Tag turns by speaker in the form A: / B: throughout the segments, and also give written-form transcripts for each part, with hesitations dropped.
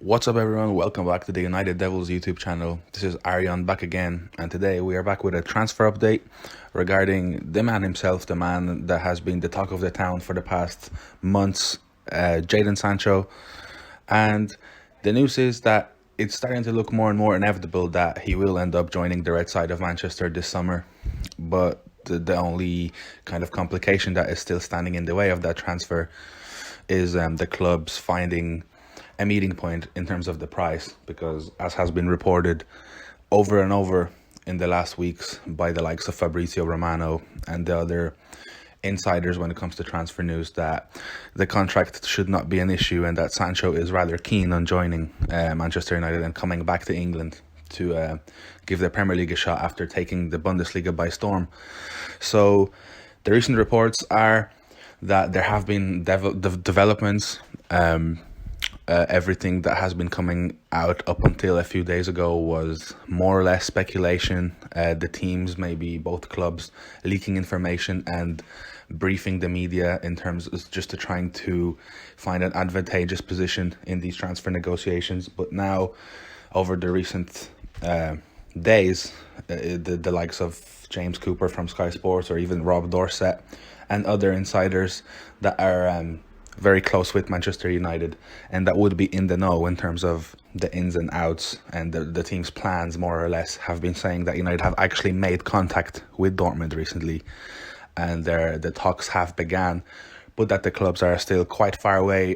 A: What's up, everyone? Welcome back to the United Devils YouTube channel. This is Arion back again, and today we are back with a transfer update regarding the man himself, the man that has been the talk of the town for the past months, Jadon Sancho. And the news is that it's starting to look more and more inevitable that he will end up joining the red side of Manchester this summer. But the only kind of complication that is still standing in the way of that transfer is the clubs finding a meeting point in terms of the price, because as has been reported over and over in the last weeks by the likes of Fabrizio Romano and the other insiders when it comes to transfer news, that the contract should not be an issue and that Sancho is rather keen on joining Manchester United and coming back to England to give the Premier League a shot after taking the Bundesliga by storm. So the recent reports are that there have been developments. Everything that has been coming out up until a few days ago was more or less speculation. The teams, maybe both clubs, leaking information and briefing the media in terms of just to trying to find an advantageous position in these transfer negotiations. But now, over the recent days, the likes of James Cooper from Sky Sports, or even Rob Dorsett and other insiders that are very close with Manchester United and that would be in the know in terms of the ins and outs and the team's plans, more or less, have been saying that United have actually made contact with Dortmund recently and the talks have began, but that the clubs are still quite far away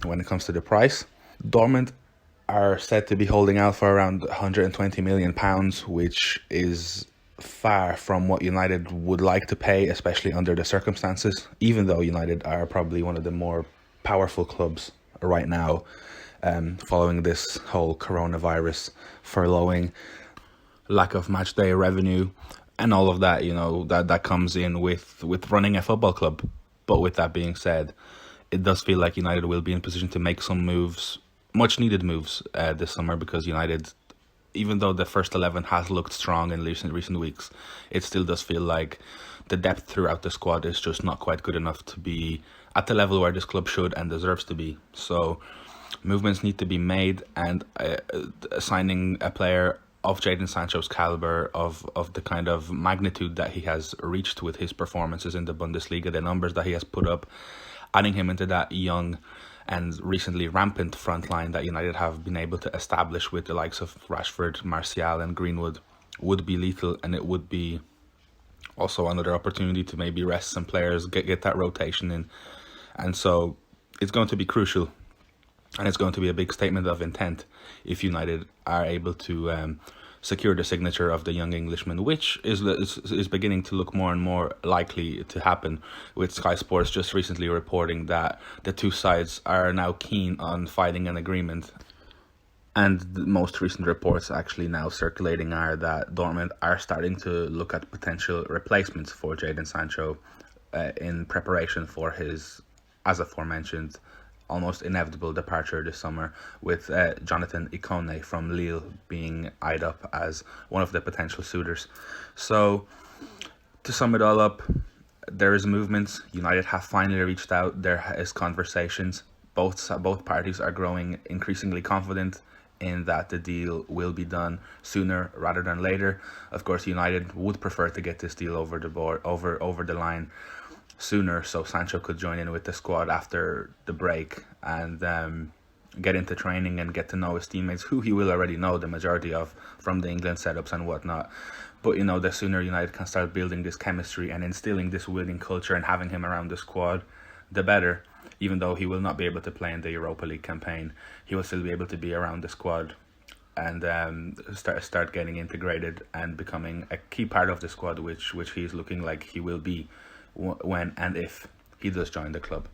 A: when it comes to the price. Dortmund are said to be holding out for around £120 million, which is far from what United would like to pay, especially under the circumstances, even though United are probably one of the more powerful clubs right now, following this whole coronavirus furloughing, lack of match day revenue and all of that, that comes in with running a football club. But with that being said, it does feel like United will be in position to make some moves, much needed moves this summer, because United, even though the first 11 has looked strong in recent weeks, it still does feel like the depth throughout the squad is just not quite good enough to be at the level where this club should and deserves to be. So movements need to be made, and signing a player of Jadon Sancho's caliber, of the kind of magnitude that he has reached with his performances in the Bundesliga, the numbers that he has put up, adding him into that young and recently rampant front line that United have been able to establish with the likes of Rashford, Martial and Greenwood, would be lethal, and it would be also another opportunity to maybe rest some players, get that rotation in. And so it's going to be crucial, and it's going to be a big statement of intent if United are able to secure the signature of the young Englishman, which is beginning to look more and more likely to happen, with Sky Sports just recently reporting that the two sides are now keen on finding an agreement. And the most recent reports actually now circulating are that Dortmund are starting to look at potential replacements for Jadon Sancho in preparation for his, as aforementioned, almost inevitable departure this summer, with Jonathan Ikone from Lille being eyed up as one of the potential suitors. So to sum it all up, there is movement. United have finally reached out. There is conversations. Both parties are growing increasingly confident in that the deal will be done sooner rather than later. Of course, United would prefer to get this deal over the line sooner, so Sancho could join in with the squad after the break and get into training and get to know his teammates, who he will already know the majority of from the England setups and whatnot. But the sooner United can start building this chemistry and instilling this winning culture and having him around the squad, the better. Even though he will not be able to play in the Europa League campaign, he will still be able to be around the squad and start getting integrated and becoming a key part of the squad, which he's looking like he will be when and if he does join the club.